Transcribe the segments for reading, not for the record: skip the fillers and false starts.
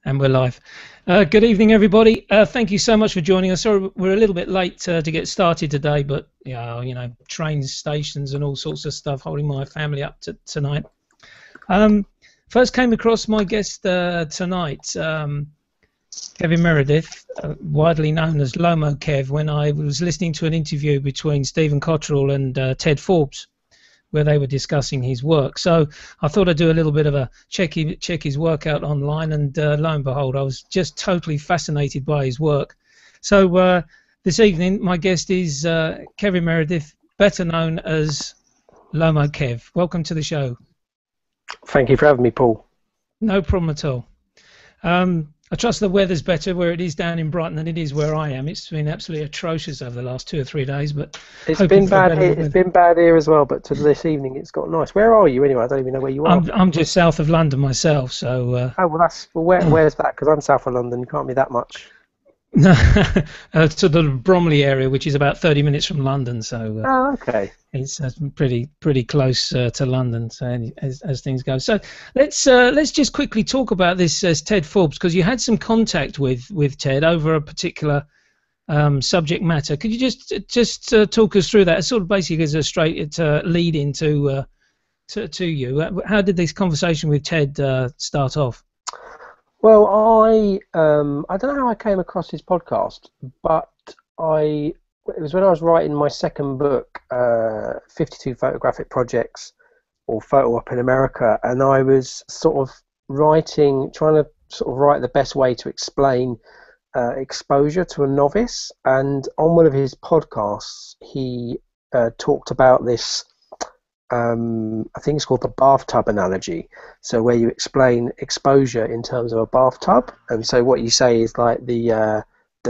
And we're live. Good evening, everybody. Thank you so much for joining us. Sorry, we're a little bit late to get started today, but trains, stations, and all sorts of stuff holding my family up tonight. First came across my guest tonight, Kevin Merredith, widely known as Lomo Kev, when I was listening to an interview between Stephen Cottrell and Ted Forbes, where they were discussing his work. So I thought I'd do a little bit of a check his work out online, and lo and behold, I was just totally fascinated by his work. So this evening, my guest is Kevin Merredith, better known as Lomo Kev. Welcome to the show. Thank you for having me, Paul. No problem at all. I trust the weather's better where it is down in Brighton than it is where I am. It's been absolutely atrocious over the last 2 or 3 days, but it's been bad here. It's been bad here as well. But to this evening, it's got nice. Where are you anyway? I don't even know where you are. I'm just south of London myself, so. Oh well, where's that? Because I'm south of London. You can't be that much. To the Bromley area, which is about 30 minutes from London, so okay. It's pretty close to London, so as things go. So let's just quickly talk about this as Ted Forbes, because you had some contact with Ted over a particular subject matter. Could you just talk us through that? It's sort of basically as a straight lead into to you. How did this conversation with Ted start off? Well, I don't know how I came across his podcast, but it was when I was writing my second book, 52 Photographic Projects, or Photo Up in America, and I was sort of trying to sort of write the best way to explain exposure to a novice. And on one of his podcasts, he talked about this. I think it's called the bathtub analogy. So where you explain exposure in terms of a bathtub, and so what you say is like the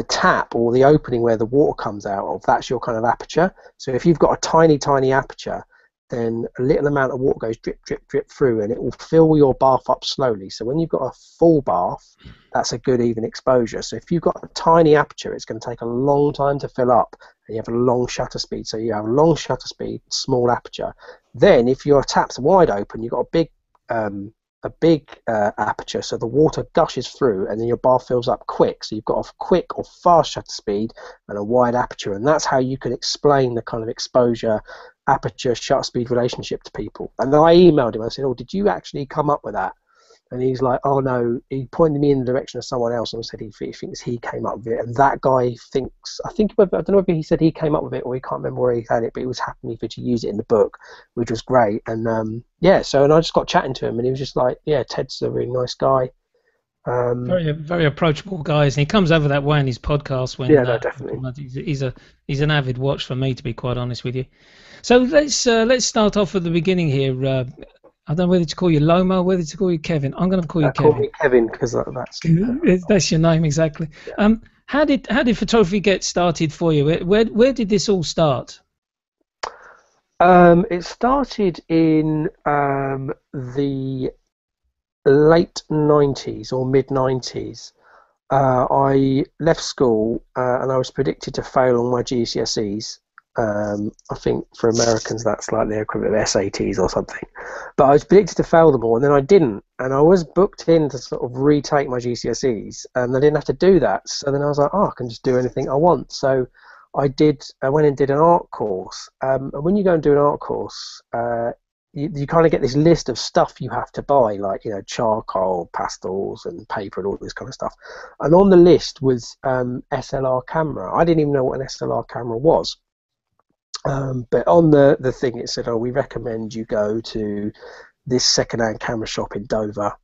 tap or the opening where the water comes out of, that's your kind of aperture. So if you've got a tiny aperture, then a little amount of water goes drip through, and it will fill your bath up slowly. So when you've got a full bath, that's a good even exposure. So if you've got a tiny aperture, it's going to take a long time to fill up, and you have a long shutter speed. So you have a long shutter speed, small aperture. Then if your tap's wide open, you've got a big aperture, so the water gushes through, and then your bath fills up quick. So you've got a quick or fast shutter speed and a wide aperture, and that's how you can explain the kind of exposure, aperture, shutter speed relationship to people. And then I emailed him. I said, "Oh, did you actually come up with that?" And he's like, "Oh no." He pointed me in the direction of someone else and said he thinks he came up with it. And that guy thinks, I don't know if he said he came up with it or he can't remember where he had it, but he was happy for to use it in the book, which was great. And and I just got chatting to him, and he was just like, "Yeah, Ted's a really nice guy." Very approachable guys, and he comes over that way in his podcast. No, definitely. He's an avid watch for me, to be quite honest with you. So let's start off at the beginning here. I don't know whether to call you Lomo, whether to call you Kevin. I'm going to call you Kevin. Call me Kevin because that's your name exactly. Yeah. How did photography get started for you? Where did this all start? It started in the late 90s or mid 90s. I left school and I was predicted to fail on my GCSEs. I think for Americans that's like the equivalent of SATs or something. But I was predicted to fail them all, and then I didn't. And I was booked in to sort of retake my GCSEs, and I didn't have to do that. So then I was like, I can just do anything I want. So I went and did an art course. And when you go and do an art course, you kind of get this list of stuff you have to buy, like, charcoal, pastels, and paper, and all this kind of stuff. And on the list was SLR camera. I didn't even know what an SLR camera was. But on the thing it said, we recommend you go to this second-hand camera shop in Dover,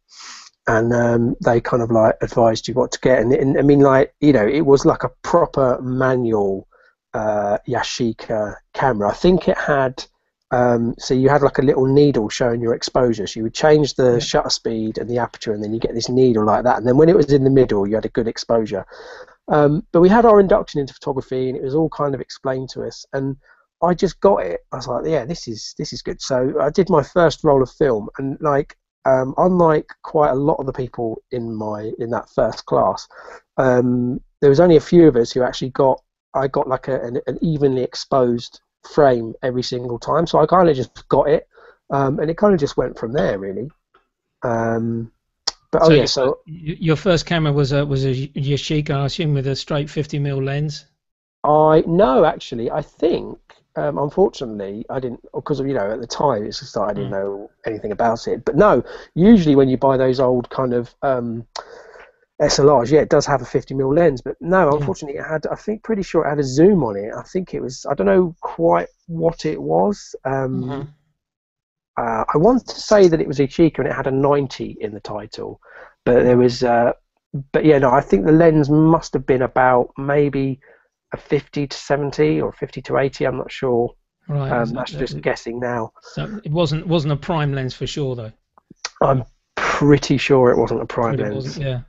and they kind of like advised you what to get. And I mean, like, it was like a proper manual Yashica camera. I think it had so you had like a little needle showing your exposure, so you would change the shutter speed and the aperture, and then you get this needle like that, and then when it was in the middle you had a good exposure. But we had our induction into photography, and it was all kind of explained to us, and I just got it. I was like, yeah, this is good. So I did my first roll of film, and like unlike quite a lot of the people in that first class, there was only a few of us who actually I got like an evenly exposed frame every single time. So I kind of just got it, and it kind of just went from there, really. But So oh yeah, so your first camera was a Yashica, I assume, with a straight 50mm lens. no, actually, I think unfortunately I didn't, because at the time it's just that I didn't know anything about it. But no, usually when you buy those old kind of SLRs, yeah, it does have a 50mm lens, but no, Yeah. unfortunately, I think pretty sure it had a zoom on it. I think it was, I don't know quite what it was. Mhm. I want to say that it was a Chica and it had a 90 in the title, but there was, but yeah, no, I think the lens must have been about maybe a 50 to 70 or 50 to 80. I'm not sure. Right. That's just guessing now. So it wasn't a prime lens for sure, though. I'm pretty sure it wasn't a prime But it lens. wasn't. Yeah.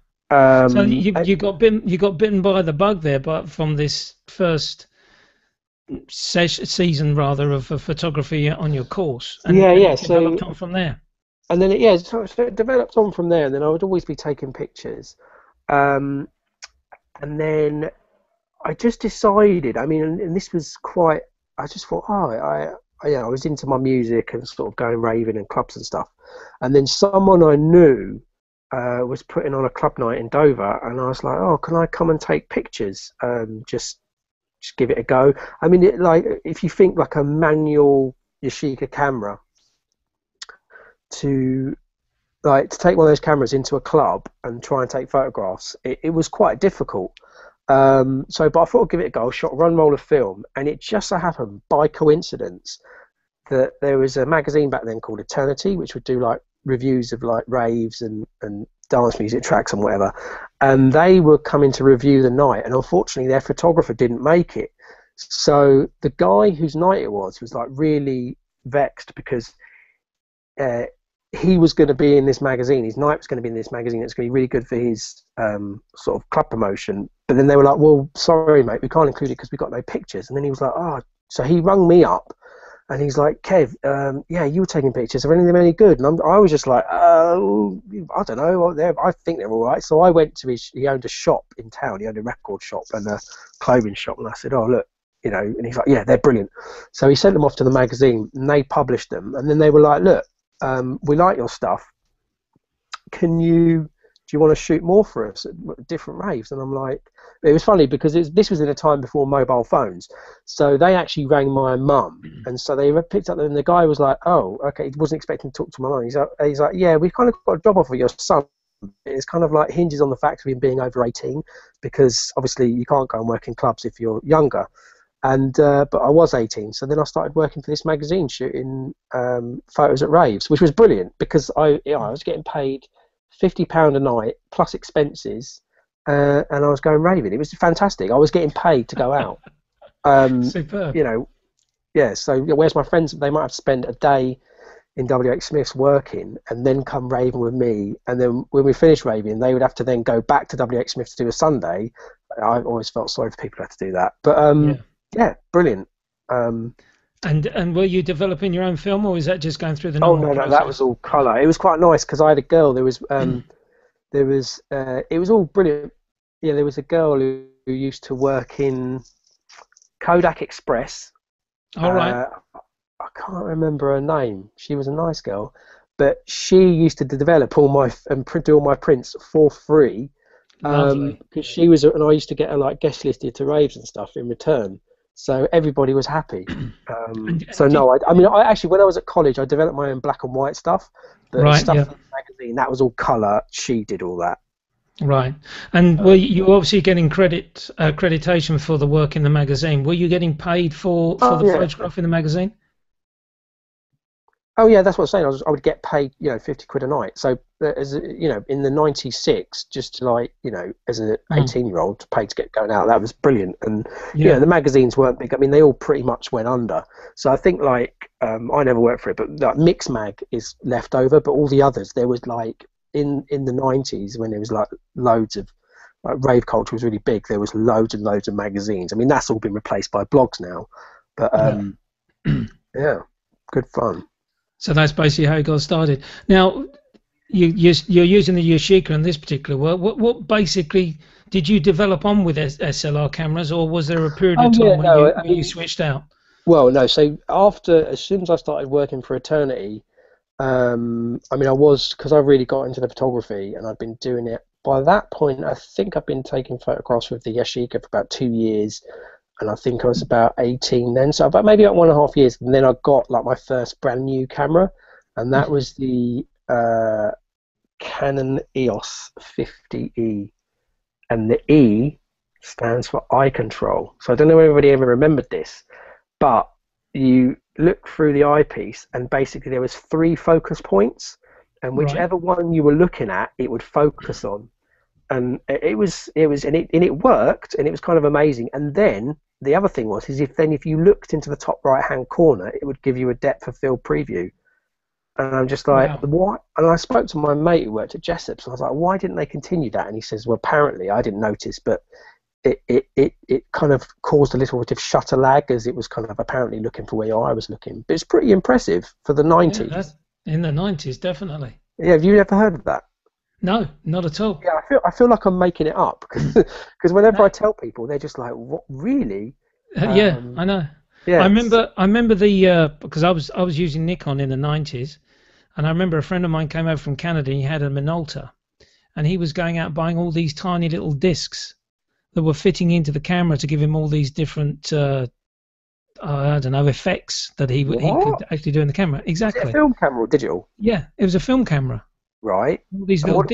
So Um, you got bitten by the bug there, but from this first season rather of photography on your course, yeah, and yeah. it developed So on from there. and then yeah, so it developed on from there. And then I would always be taking pictures, um, and then I just decided. I mean, and this was quite. I just thought, oh, yeah, I was into my music and sort of going raving and clubs and stuff. And then someone I knew was putting on a club night in Dover, and I was like, oh, can I come and take pictures? Just give it a go. I mean, like if you think like a manual Yashica camera to to take one of those cameras into a club and try and take photographs, it was quite difficult. But I thought I'd give it a go. Shot one roll of film, and it just so happened by coincidence that there was a magazine back then called Eternity, which would do like reviews of like raves and dance music tracks and whatever. And they were coming to review the night, and unfortunately their photographer didn't make it. So the guy whose night it was like really vexed because he was going to be in this magazine. His night was going to be in this magazine. It's going to be really good for his sort of club promotion. But then they were like, well, sorry, mate, we can't include it because we got no pictures. And then he was like, oh, so he rung me up and he's like, Kev, yeah, you were taking pictures. Are any of them any good? And I was just like, oh, I don't know. I think they're all right. So I went to he owned a shop in town. He owned a record shop and a clothing shop. And I said, oh, look, and he's like, yeah, they're brilliant. So he sent them off to the magazine and they published them. And then they were like, look, we like your stuff. Do you want to shoot more for us at different raves? And I'm like, it was funny because this was in a time before mobile phones. So they actually rang my mum, and so they picked up, and the guy was like, oh, okay, he wasn't expecting to talk to my mum. He's like, yeah, we've kind of got a job offer for your son. It's kind of like hinges on the fact of him being over 18, because obviously you can't go and work in clubs if you're younger. And but I was 18, so then I started working for this magazine, shooting photos at raves, which was brilliant because I was getting paid £50 a night plus expenses, and I was going raving. It was fantastic. I was getting paid to go out. Superb. Yeah. So whereas my friends, they might have spent a day in WH Smith's working and then come raving with me, and then when we finished raving, they would have to then go back to WH Smith to do a Sunday. I always felt sorry for people who had to do that, but yeah, brilliant. And were you developing your own film, or was that just going through the normal no, process? that was all colour. It was quite nice because I had a girl. It was all brilliant. Yeah, there was a girl who used to work in Kodak Express. All right. I can't remember her name. She was a nice girl, but she used to develop all my do all my prints for free. Lovely. Because she was, and I used to get her like guest listed to raves and stuff in return. So everybody was happy. I mean, I actually, when I was at college, I developed my own black and white stuff. But stuff in the magazine, that was all colour. She did all that. Right. And were you obviously getting accreditation for the work in the magazine? Were you getting paid for the photograph in the magazine? Oh yeah, that's what I'm saying. I would get paid, 50 quid a night. So as in the '96, just to as an 18-year-old, paid to get going out. That was brilliant. And the magazines weren't big. I mean, they all pretty much went under. So I think I never worked for it, but like Mix Mag is left over. But all the others, there was like in the '90s when there was like loads of rave culture was really big. There was loads and loads of magazines. I mean, that's all been replaced by blogs now. But yeah, good fun. So that's basically how it got started. Now, you're using the Yashica in this particular work. What basically did you develop on with SLR cameras, or was there a period of time when you switched out? Well, no. So as soon as I started working for Eternity, I mean, I was, because I really got into the photography and I'd been doing it. By that point, I think I'd been taking photographs with the Yashica for about 2 years, and I think I was about 18 then, so about maybe about 1.5 years, and then I got like my first brand new camera, and that was the Canon EOS 50E, and the E stands for eye control. So I don't know if anybody ever remembered this, but you look through the eyepiece, and basically there was 3 focus points, and whichever one you were looking at, it would focus on. And it worked, and it was kind of amazing. And then the other thing was, if you looked into the top right hand corner, it would give you a depth of field preview. And I'm just like, what? And I spoke to my mate who worked at Jessop's, and I was like, why didn't they continue that? And he says, well, apparently I didn't notice, but it kind of caused a little bit of shutter lag, as it was kind of apparently looking for where your eye was looking. But it's pretty impressive for the 90s. Yeah, in the 90s, definitely. Yeah, have you ever heard of that? No, not at all. Yeah, I feel like I'm making it up, because whenever I tell people, they're just like, "What, really?" Yeah, I know. Yeah, I remember the because I was using Nikon in the 90s, and I remember a friend of mine came over from Canada, and he had a Minolta, and he was going out buying all these tiny little discs that were fitting into the camera to give him all these different I don't know, effects that he could actually do in the camera. Exactly. Is it a film camera or digital? Yeah, it was a film camera. Right. All these little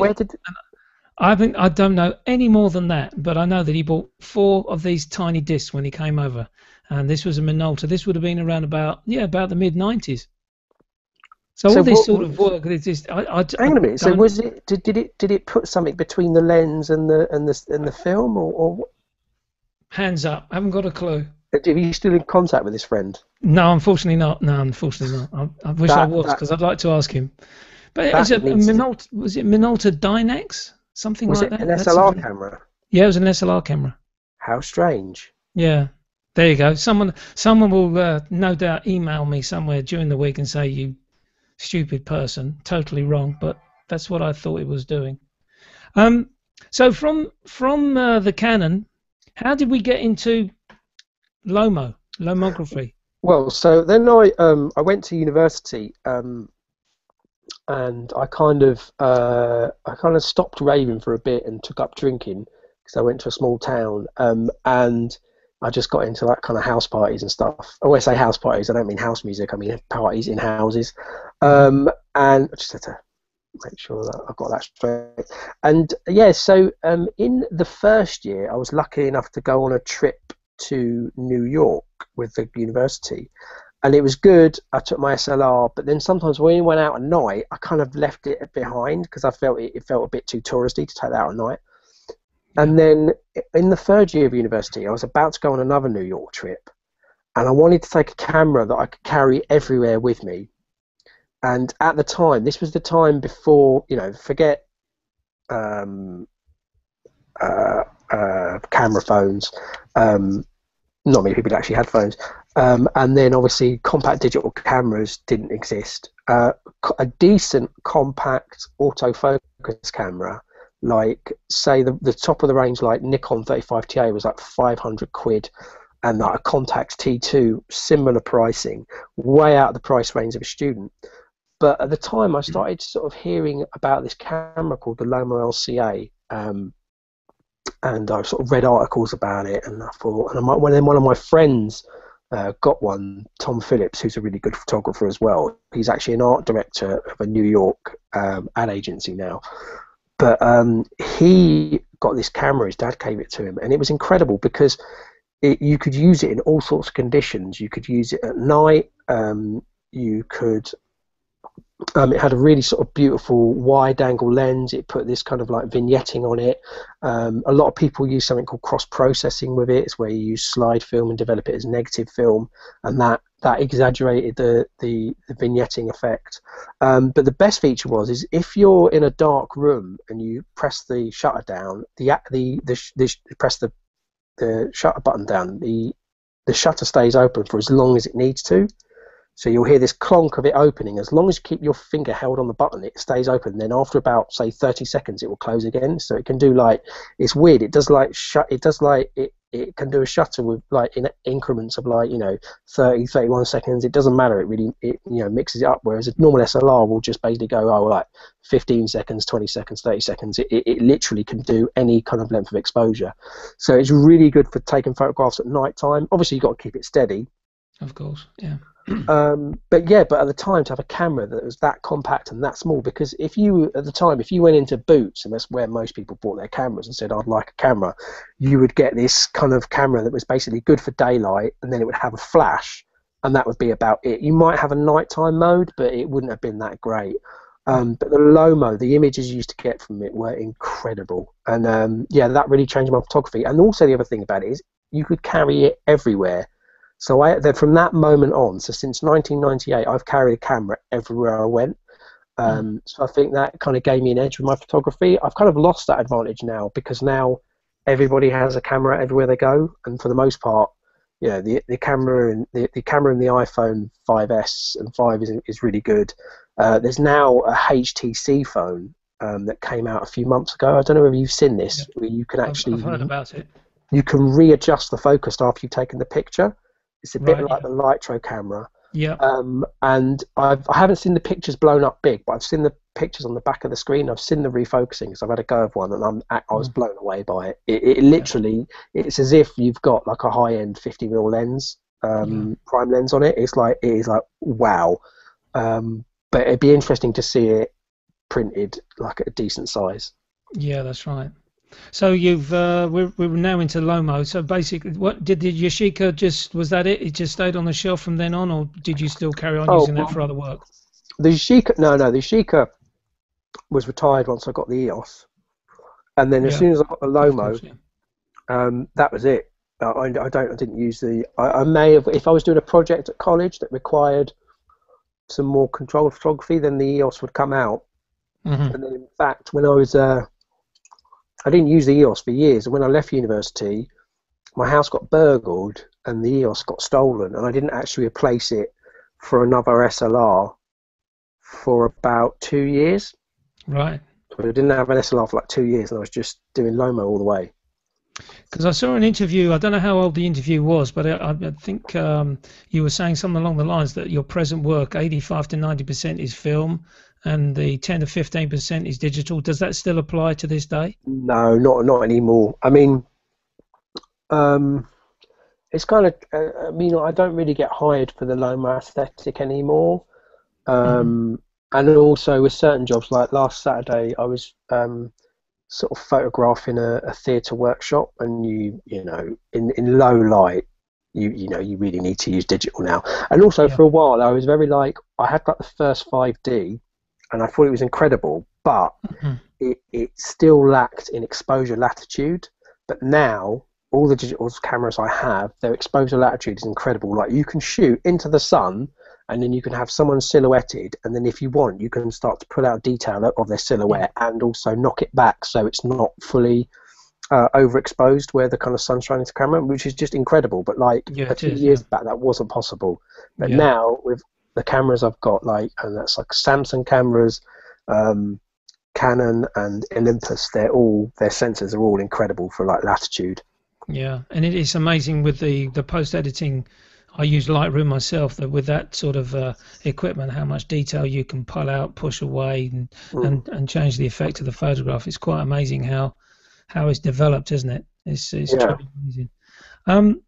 I don't know any more than that, but I know that he bought 4 of these tiny discs when he came over, and this was a Minolta. This would have been around about the mid-90s. So all this sort of work. Hang on a minute. So was it? Did it put something between the lens and the film, or? Hands up. I haven't got a clue. Are you still in contact with this friend? No, unfortunately not. I wish I was, because I'd like to ask him. But was it Minolta Dynax? Something like that? Was it an SLR camera? Yeah, it was an SLR camera. How strange. Yeah. There you go. Someone will no doubt email me somewhere during the week and say, you stupid person, totally wrong, but that's what I thought it was doing. So from the Canon, how did we get into Lomography? Well, so then I went to university, and I kind of stopped raving for a bit and took up drinking, because I went to a small town, and I just got into that kind of house parties and stuff. When I say house parties, I don't mean house music, I mean parties in houses, and I just had to make sure that I got that straight. And yeah, so in the first year, I was lucky enough to go on a trip to New York with the university, and it was good. I took my SLR, but then sometimes when we went out at night, I kind of left it behind, because I felt it felt a bit too touristy to take that out at night. And then in the third year of university, I was about to go on another New York trip, and I wanted to take a camera that I could carry everywhere with me. And at the time, this was the time before, forget camera phones. Not many people actually had phones. And then obviously compact digital cameras didn't exist. A decent compact autofocus camera, like say the top of the range, like Nikon 35TA, was like 500 quid, and like a Contax T2, similar pricing, way out of the price range of a student. But at the time, I started sort of hearing about this camera called the Lomo LCA, and I sort of read articles about it, and I thought, and then one of my friends got one, Tom Phillips, who's a really good photographer as well. He's actually an art director of a New York ad agency now. But he got this camera, his dad gave it to him, and it was incredible because you could use it in all sorts of conditions. You could use it at night, you could... it had a really sort of beautiful wide-angle lens. It put this kind of like vignetting on it. A lot of people use something called cross-processing with it. It's where you use slide film and develop it as negative film, and that exaggerated the vignetting effect. But the best feature is if you're in a dark room and you press the shutter down, press the shutter button down, the shutter stays open for as long as it needs to. So you'll hear this clonk of it opening. As long as you keep your finger held on the button, it stays open. Then after about, say, 30 seconds, it will close again. So it can do like, it's weird. It does like it it can do a shutter with like in increments of like 30, 31 seconds. It doesn't matter. It really mixes it up. Whereas a normal SLR will just basically go like 15 seconds, 20 seconds, 30 seconds. It literally can do any kind of length of exposure. So it's really good for taking photographs at night time. Obviously, you've got to keep it steady. Of course, yeah. But at the time, to have a camera that was that compact and that small, because if you went into Boots, and that's where most people bought their cameras, and said I'd like a camera, you would get this kind of camera that was basically good for daylight, and then it would have a flash, and that would be about it. You might have a nighttime mode, but it wouldn't have been that great. But the Lomo, the images you used to get from it were incredible, and that really changed my photography. And also the other thing about it is you could carry it everywhere. So from that moment on, so since 1998, I've carried a camera everywhere I went. So I think that kind of gave me an edge with my photography. I've kind of lost that advantage now, because now everybody has a camera everywhere they go, and for the most part, the camera and the camera in the iPhone 5S and 5 is really good. There's now a HTC phone that came out a few months ago. I don't know whether you've seen this, where you can actually I've heard about it. You can readjust the focus after you've taken the picture. It's a bit like the Litro camera. Yeah. And I haven't seen the pictures blown up big, but I've seen the pictures on the back of the screen. I've seen the refocusing, because I've had a go of one, and I was blown away by it. It literally, it's as if you've got like a high-end 50mm lens, prime lens on it. It is like wow. But it'd be interesting to see it printed like at a decent size. Yeah, that's right. So we're now into Lomo. So basically, what did the Yashica was that it? It just stayed on the shelf from then on, or did you still carry on using that for other work? The Yashica, no, the Yashica was retired once I got the EOS, and then as soon as I got the Lomo, that was it. I didn't use the. I may have, if I was doing a project at college that required some more controlled photography, then the EOS would come out. And then in fact, when I was I didn't use the EOS for years, and when I left university, my house got burgled and the EOS got stolen, and I didn't actually replace it for another SLR for about 2 years. Right. So I didn't have an SLR for like 2 years, and I was just doing Lomo all the way. Because I saw an interview, I don't know how old the interview was, but I think you were saying something along the lines that your present work, 85 to 90% is film, and the 10 to 15% is digital. Does that still apply to this day? No, not anymore. I mean, it's kind of, I don't really get hired for the Lomo aesthetic anymore. And also with certain jobs, like last Saturday, I was sort of photographing a theatre workshop, and in low light, you really need to use digital now. And also for a while, I was very I had like the first 5D, and I thought it was incredible, but it still lacked in exposure latitude. But now all the digital cameras I have, their exposure latitude is incredible. Like, you can shoot into the sun, and then you can have someone silhouetted, and then if you want, you can start to pull out detail of their silhouette and also knock it back so it's not fully overexposed where the kind of sun's shining into the camera, which is just incredible. But a few years back, that wasn't possible. But now with the cameras I've got, and that's like Samsung cameras, Canon and Olympus, their sensors are all incredible for latitude. Yeah, and it is amazing with the post-editing. I use Lightroom myself, that with that sort of equipment, how much detail you can pull out, push away, and change the effect of the photograph. It's quite amazing how it's developed, isn't it? It's truly amazing.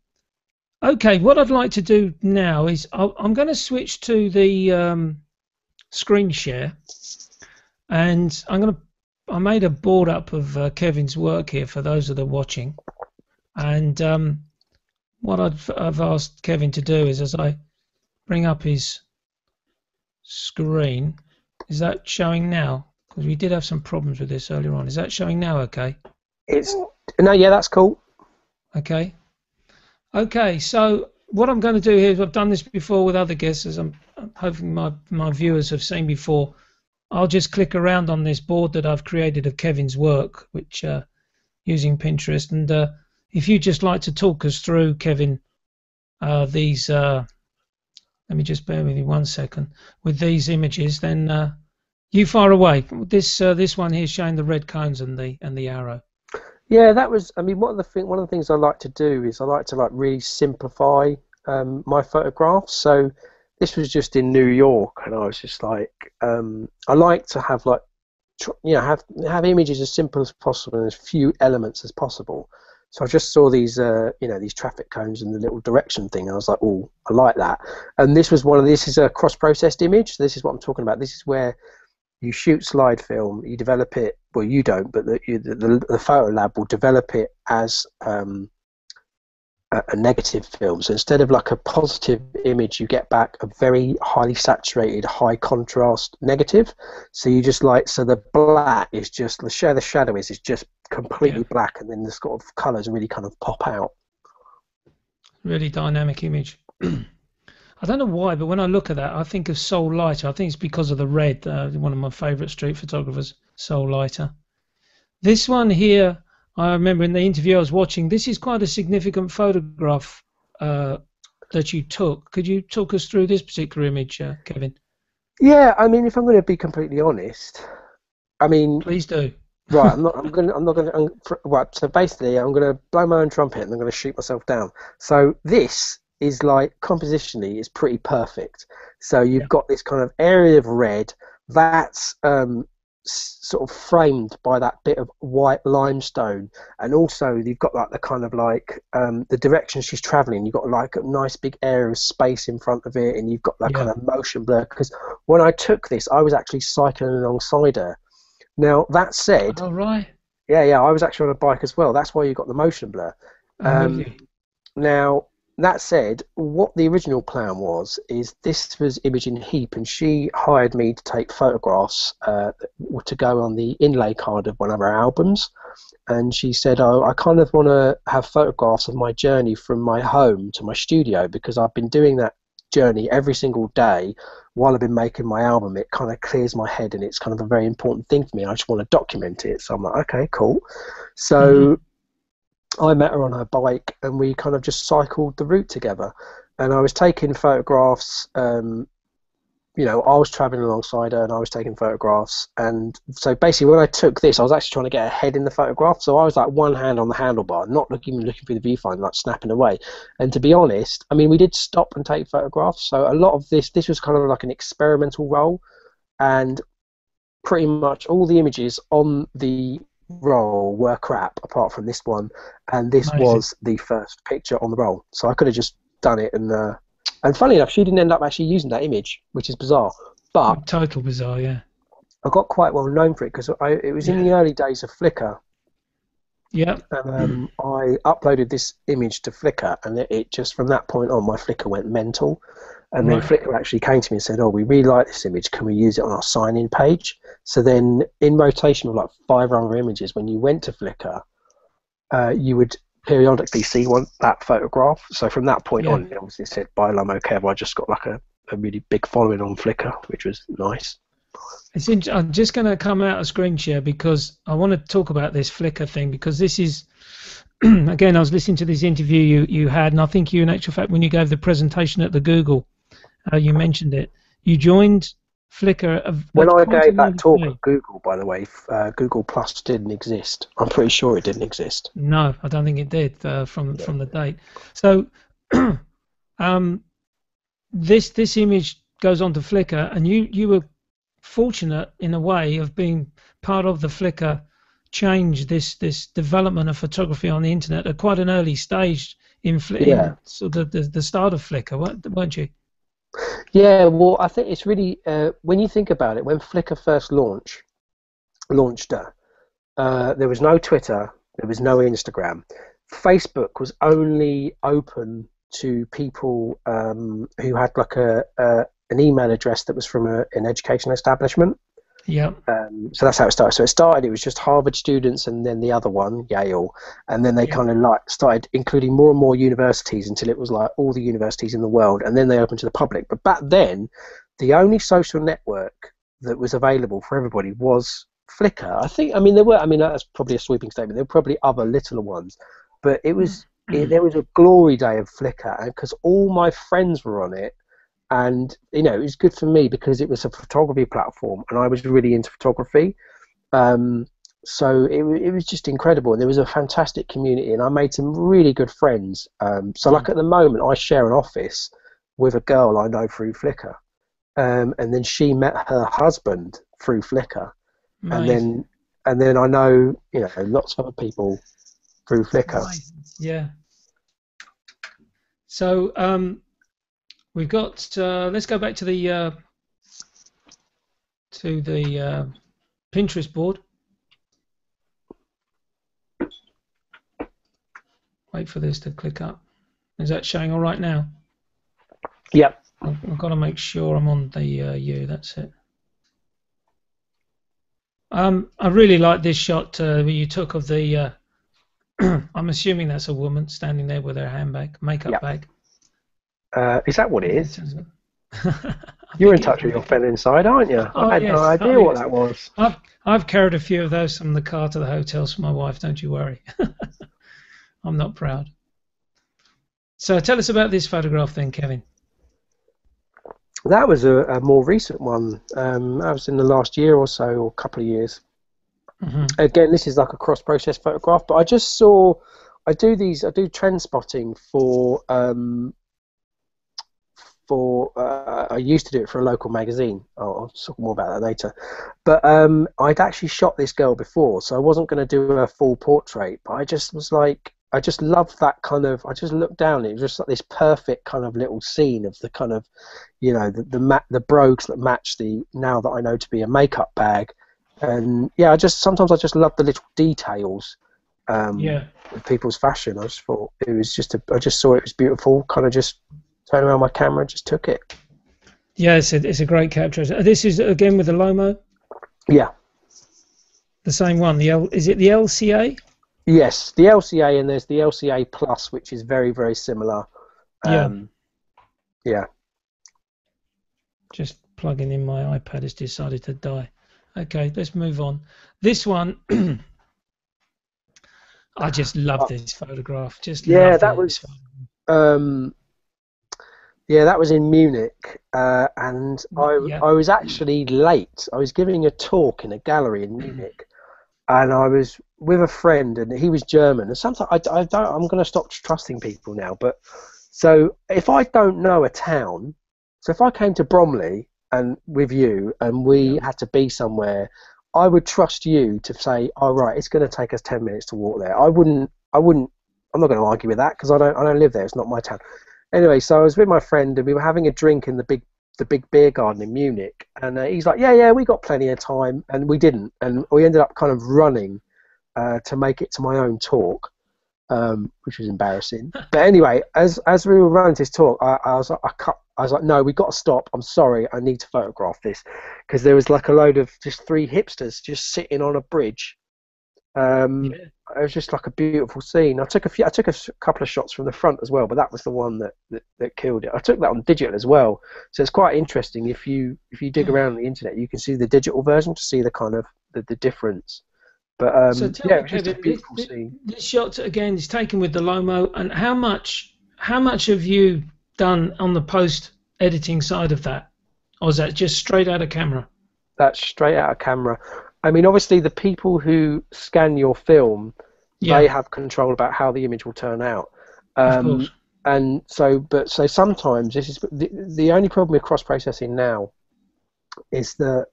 Okay, what I'd like to do now is I'm going to switch to the screen share, and I made a board up of Kevin's work here for those that are watching, and what I've asked Kevin to do is, as I bring up his screen, is that showing now? Because we did have some problems with this earlier on. Is that showing now okay? That's cool. Okay. Okay, so what I'm going to do here is, I've done this before with other guests, as I'm hoping my viewers have seen before. I'll just click around on this board that I've created of Kevin's work, which using Pinterest, and if you'd just like to talk us through, Kevin, these, let me just bear with you 1 second, with these images, then you fire away. This one here showing the red cones and the arrow. Yeah, that was. I mean, one of the things I like to do is I like to like really simplify my photographs. So this was just in New York, and I was just like, I like to have like, have images as simple as possible and as few elements as possible. So I just saw these, these traffic cones and the little direction thing, and I was like, oh, I like that. And this is a cross-processed image. So this is what I'm talking about. This is where you shoot slide film, you develop it. Well, you don't, but the photo lab will develop it as a negative film. So instead of like a positive image, you get back a very highly saturated, high contrast negative. So you just like, so the black is just the shadow is just completely black, and then the sort of colours really kind of pop out. Really dynamic image. I don't know why, but when I look at that, I think of Soul Lighter. I think it's because of the red, one of my favourite street photographers, Soul Lighter. This one here, I remember in the interview I was watching, this is quite a significant photograph that you took. Could you talk us through this particular image, Kevin? Yeah, I mean, if I'm going to be completely honest, I mean, please do. Right, right, so basically I'm going to blow my own trumpet and I'm going to shoot myself down. So this is like, compositionally, is pretty perfect. So you've got this kind of area of red that's sort of framed by that bit of white limestone, and also you've got like the kind of like the direction she's traveling, you've got like a nice big area of space in front of it, and you've got that kind of motion blur, because when I took this I was actually cycling alongside her. Now, that said, oh, right. Yeah, I was actually on a bike as well. That's why you got the motion blur. Now, that said, what the original plan was is this was Imogen Heap, and she hired me to take photographs to go on the inlay card of one of her albums. And she said, oh, I kind of want to have photographs of my journey from my home to my studio, because I've been doing that journey every single day while I've been making my album. It kind of clears my head, and it's kind of a very important thing for me. I just want to document it. So I'm like, okay, cool. So I met her on her bike, and we kind of just cycled the route together. And I was taking photographs. I was traveling alongside her, and I was taking photographs. And so basically, when I took this, I was actually trying to get ahead in the photograph. So I was like one hand on the handlebar, not looking through the viewfinder, like snapping away. And to be honest, I mean, we did stop and take photographs. So a lot of this was kind of like an experimental roll, and pretty much all the images on the roll were crap, apart from this one. And this was the first picture on the roll. So I could have just done it, and funny enough, she didn't end up actually using that image, which is bizarre. But total bizarre, yeah. I got quite well known for it because it was in the early days of Flickr. Yeah. And I uploaded this image to Flickr, and it just, from that point on, my Flickr went mental. And then Flickr actually came to me and said, oh, we really like this image, can we use it on our sign-in page? So then, in rotation with like 5 other images, when you went to Flickr, you would periodically see that photograph. So from that point on, it obviously said by Lomo Curve. I just got like a really big following on Flickr, which was nice. I'm just going to come out of screen share because I want to talk about this Flickr thing, because this is, again, I was listening to this interview you had, and I think you, in actual fact, when you gave the presentation at the Google, you mentioned it. You joined Flickr. When I gave that talk at Google, by the way, Google Plus didn't exist. I'm pretty sure it didn't exist. No, I don't think it did from the date. So this image goes onto Flickr, and you were fortunate in a way of being part of the Flickr change, this development of photography on the internet at quite an early stage in so the start of Flickr, weren't you? Yeah, well, I think it's really, when you think about it, when Flickr first launched, there was no Twitter, there was no Instagram. Facebook was only open to people who had like an email address that was from an educational establishment. Yeah. So that's how it started. So it was just Harvard students, and then the other one, Yale, and then they kind of like started including more and more universities until it was like all the universities in the world, and then they opened to the public. But back then, the only social network that was available for everybody was Flickr. That's probably a sweeping statement. There were probably other littler ones, but there was a glory day of Flickr, because all my friends were on it. And it was good for me because it was a photography platform, and I was really into photography. so it was just incredible, and there was a fantastic community, and I made some really good friends. So like at the moment, I share an office with a girl I know through Flickr, and then she met her husband through Flickr, Amazing. and then I know lots of other people through Flickr. Right. Yeah. So we've got. Let's go back to the Pinterest board. Wait for this to click up. Is that showing all right now? Yep. I've got to make sure I'm on the U. That's it. I really like this shot you took of the. I'm assuming that's a woman standing there with her handbag, makeup bag. Is that what it is? I You're in think touch with your fellow inside, aren't you? I had no idea what that was. I've carried a few of those from the car to the hotels for my wife. Don't you worry. I'm not proud. So tell us about this photograph then, Kevin. That was a more recent one. That was in the last year or so, or a couple of years. Again, this is like a cross-process photograph, but I just saw. I do trend spotting for. I used to do it for a local magazine. I'll talk more about that later. But I'd actually shot this girl before, so I wasn't going to do a full portrait. But I just was like, I just loved that kind of. I just looked down. It was just like this perfect kind of little scene of the kind of, the brogues that match the now that I know to be a makeup bag, and yeah, sometimes I just love the little details. Of people's fashion. I just thought it was I just saw it was beautiful. Kind of just turned around my camera and just took it. Yeah, it's a great capture. This is again with the Lomo. Yeah. The same one. Is it the LCA? Yes, the LCA, and there's the LCA Plus, which is very, very similar. Yeah. Just plugging in my iPad has decided to die. Okay, let's move on. This one, I just love this photograph. That was in Munich, and I was actually late. I was giving a talk in a gallery in Munich, and I was with a friend, and he was German. And sometimes I'm going to stop trusting people now. But so if I don't know a town, so if I came to Bromley and with you, and we had to be somewhere, I would trust you to say, "Oh right, it's going to take us 10 minutes to walk there." I wouldn't. I'm not going to argue with that because I don't live there. It's not my town. Anyway, so I was with my friend and we were having a drink in the big beer garden in Munich, and he's like, yeah, we got plenty of time, and we didn't, and we ended up kind of running to make it to my own talk, which was embarrassing. But anyway, as we were running to his talk, I was like, no, we got to stop. I'm sorry, I need to photograph this, because there was like a load of just three hipsters just sitting on a bridge. It was just like a beautiful scene. I took a couple of shots from the front as well, but that was the one that killed it. I took that on digital as well, so it's quite interesting. If you dig around on the internet, you can see the digital version to see the kind of the difference. But so tell me, Kevin, this shot again is taken with the Lomo, and how much have you done on the post editing side of that, or is that just straight out of camera? That's straight out of camera. I mean, obviously, the people who scan your film, they have control about how the image will turn out. Of course. And so sometimes this is the only problem with cross-processing now is that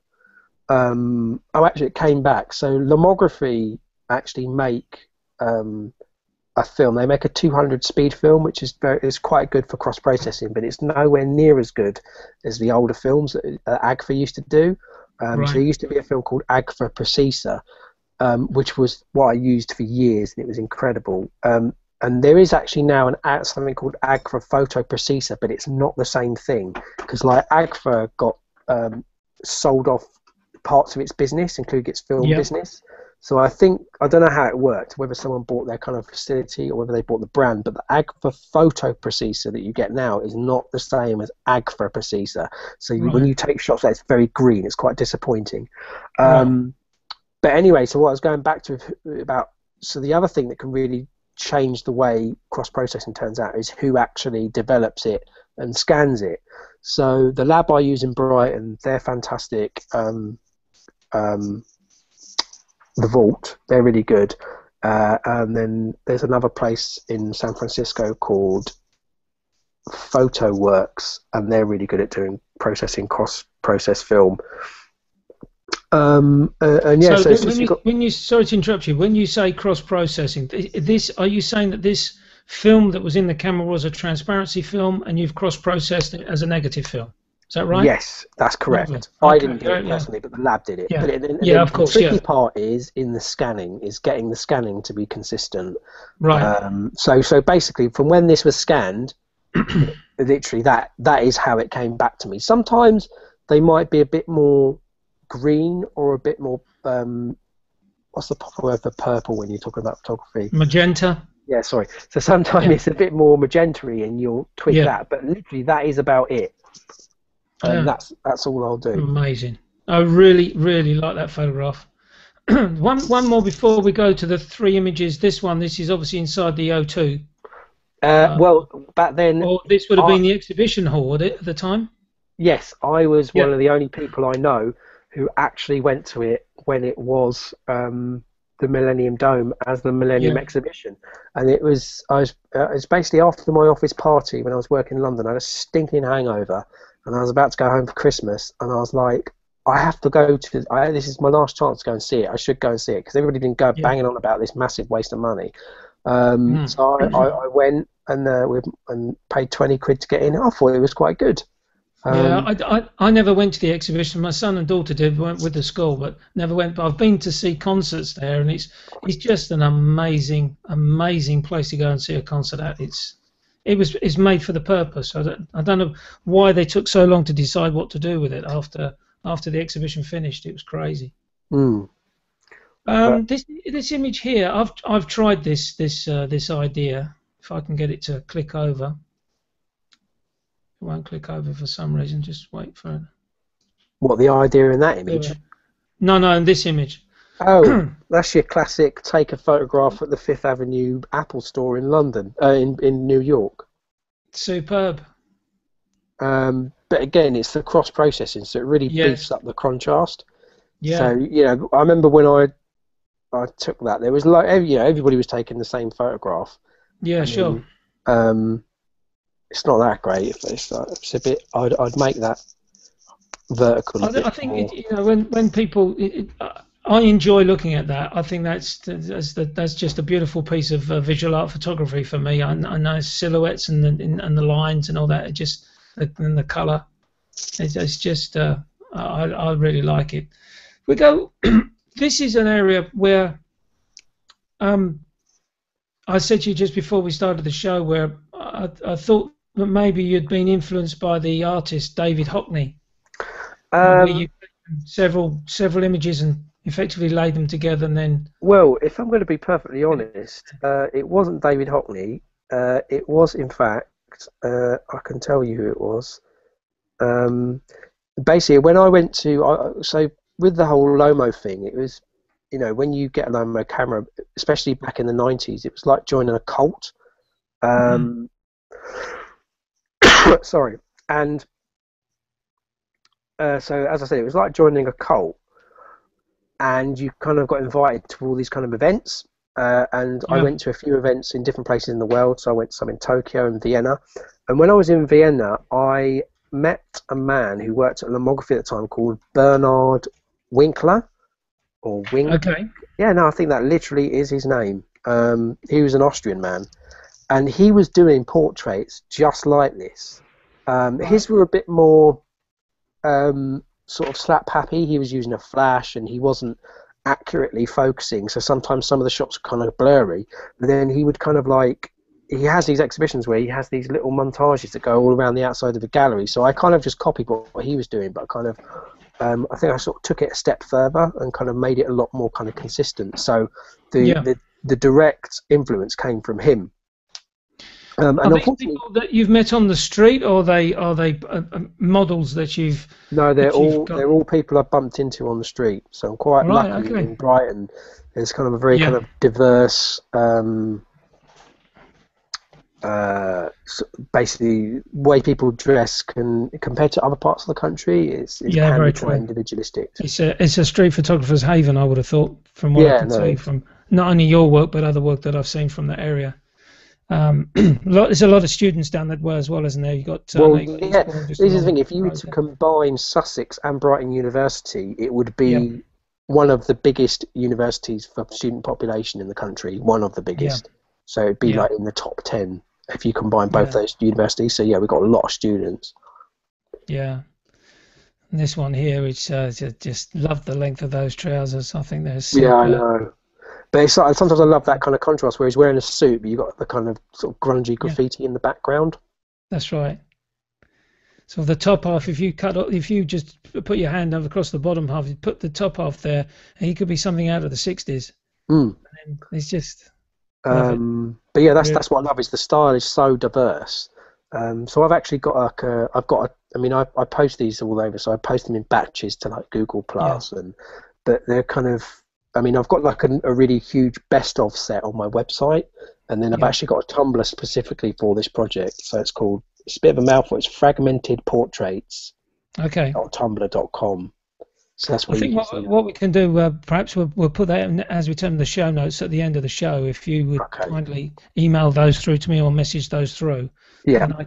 actually it came back. So Lomography actually make a film. They make a 200 speed film, which is quite good for cross-processing, but it's nowhere near as good as the older films that Agfa used to do. So there used to be a film called Agfa Precisa, which was what I used for years, and it was incredible. And there is actually now something called Agfa Photo Precisa, but it's not the same thing, because like Agfa got sold off parts of its business, including its film business. So I don't know how it worked, whether someone bought their kind of facility or whether they bought the brand, but the Agfa Photo Precisa that you get now is not the same as Agfa Precisa. So when you take shots, it's very green. It's quite disappointing. But anyway, so what I was going back to so the other thing that can really change the way cross-processing turns out is who actually develops it and scans it. So the lab I use in Brighton, they're fantastic. the Vault. They're really good. And then there's another place in San Francisco called PhotoWorks, and they're really good at doing processing cross-process film. And yeah, So so when you sorry to interrupt you, when you say cross-processing, are you saying that this film that was in the camera was a transparency film, and you've cross-processed it as a negative film? Is that right? yes, that's correct. Lovely. I Okay, didn't do it personally, but the lab did it. Yeah, But yeah, of course. The tricky Yeah, part is in the scanning, is getting the scanning to be consistent. right. So basically, from when this was scanned, literally that is how it came back to me. Sometimes they might be a bit more green or a bit more what's the proper word for purple when you're talking about photography? Magenta. Yeah, sorry. So sometimes it's a bit more magenta-y and you'll tweak that, but literally that is about it. That's all I'll do. Amazing. I really, really like that photograph. One more before we go to the 3 images. This is obviously inside the O2. Well, back then... Or this would have been the exhibition hall, would it, at the time? Yes, I was one of the only people I know who actually went to it when it was the Millennium Dome as the Millennium Exhibition. And it was basically after my office party when I was working in London. I had a stinking hangover, and I was about to go home for Christmas, and I was like, I have to go to... this is my last chance to go and see it. I should go and see it, because everybody didn't go banging on about this massive waste of money. So I went and paid 20 quid to get in. I thought it was quite good. I never went to the exhibition. My son and daughter went with the school, but never went. But I've been to see concerts there, and it's just an amazing place to go and see a concert at. It's made for the purpose. I don't know why they took so long to decide what to do with it after the exhibition finished. It was crazy. This image here, I've tried this idea. If I can get it to click over. It won't click over for some reason. Just wait for it. What, the idea in that image? No, in this image. Oh, that's your classic take a photograph at the Fifth Avenue Apple store in London, in New York. Superb. But again, it's the cross-processing, so it really beefs up the contrast. Yeah. So, I remember when I took that, there was everybody was taking the same photograph. Yeah, sure. It's not that great. It's a bit. I'd make that vertical. I think when people, I enjoy looking at that. I think that's just a beautiful piece of visual art photography for me. I know silhouettes and the lines and all that. And the colour. It's just. I really like it. We go. This is an area where. I said to you just before we started the show where I thought that maybe you'd been influenced by the artist David Hockney, where you several images and effectively laid them together and then... Well, if I'm going to be perfectly honest, it wasn't David Hockney. It was, in fact, I can tell you who it was. Basically, when I went to... so with the whole Lomo thing, it was... when you get a Lomo camera, especially back in the 90s, it was like joining a cult. Sorry. And so, as I said, it was like joining a cult. And you kind of got invited to all these kind of events. And I went to a few events in different places in the world. So I went to some in Tokyo and Vienna. And when I was in Vienna, I met a man who worked at Lomography at the time called Bernard Winkler. Or Wing. Okay. Yeah, no, I think that literally is his name. He was an Austrian man, and he was doing portraits just like this. His were a bit more sort of slap happy. He was using a flash, and he wasn't accurately focusing. So sometimes some of the shots were kind of blurry. But then he would kind of he has these exhibitions where he has these little montages that go all around the outside of the gallery. So I kind of just copied what he was doing, but kind of. I think I sort of took it a step further and kind of made it a lot more kind of consistent. So the direct influence came from him. And are these people that you've met on the street, or are they models that you've? No, they're all people I bumped into on the street. So I'm quite lucky in Brighton. There's kind of a very kind of diverse basically way people dress can compared to other parts of the country can very be quite true. individualistic. It's a street photographer's haven, I would have thought, from what I Yeah, can no, see from not only your work but other work that I've seen from that area. There's a lot of students down that way as well, isn't there? You got well, you got yeah, Eastbourne just this is the along thing. the If you were road to there. combine Sussex and Brighton University, it would Yeah, be one of the biggest universities for student population in the country, one of the yeah, biggest. So it'd be yeah, like in the top 10 if you combine both yeah, those universities. So yeah, we've got a lot of students. yeah. And this one here, which just love the length of those trousers. I think they're Yeah, I superb. know. But it's like, sometimes I love that kind of contrast where he's wearing a suit, but you've got the kind of sort of grungy Yeah, graffiti in the background. that's right. So the top half, if you just put your hand over across the bottom half, you put the top half there, and he could be something out of the '60s. Mm. And it's just love it. But yeah, Really. that's what I love is the style is so diverse. So I've actually got I mean I post these all over, so I post them in batches to like Google Yeah, Plus, but they're kind of, I mean I've got like a really huge best of set on my website, and then I've yeah. actually got a Tumblr specifically for this project. So it's a bit of a mouthful. It's Fragmented Portraits Okay. .tumblr.com. So that's I where you think can see that. what we can do, perhaps we'll put that in, as we turn the show notes at the end of the show. If you would Okay. kindly email those through to me or message those through, Yeah. then I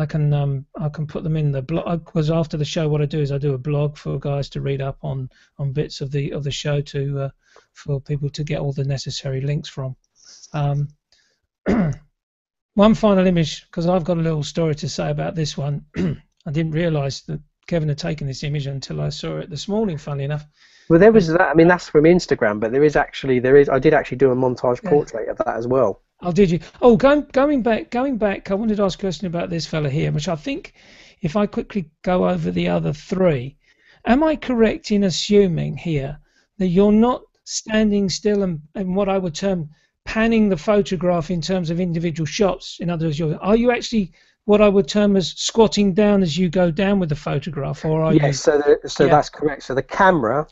can put them in the blog. Because after the show, what I do is I do a blog for guys to read up on bits of the show to for people to get all the necessary links from. Um, one final image, because I've got a little story to say about this one. I didn't realise that Kevin had taken this image until I saw it this morning, funnily enough. Well, there was that. I mean, that's from Instagram, but there is. I did actually do a montage Yeah. portrait of that as well. Oh, did you? Oh, going back. I wanted to ask a question about this fella here, which I think, if I quickly go over the other three, am I correct in assuming here that you're not standing still and what I would term panning the photograph in terms of individual shots? In other words, are you actually what I would term as squatting down as you go down with the photograph, or are you? Yes, so Yeah. that's correct. So the camera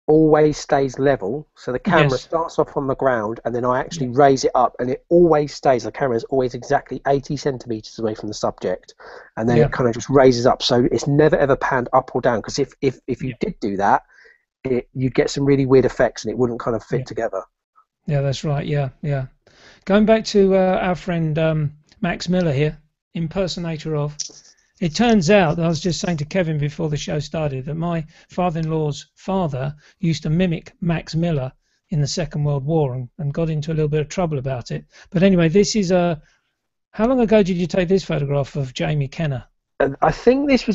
always stays level. So the camera Yes. starts off on the ground, and then I Yeah. actually raise it up, and it always stays. The camera is always exactly 80 centimeters away from the subject, and then Yeah. it kind of just raises up. So it's never ever panned up or down. Because if you Yeah. did do that, you'd get some really weird effects, and it wouldn't kind of fit Yeah. together. Yeah. That's right. Yeah. Yeah. Going back to our friend Max Miller here, impersonator of. It turns out, I was just saying to Kevin before the show started, that my father-in-law's father used to mimic Max Miller in the Second World War and got into a little bit of trouble about it. But anyway, this is a. How long ago did you take this photograph of Jamie Kenner? And I think this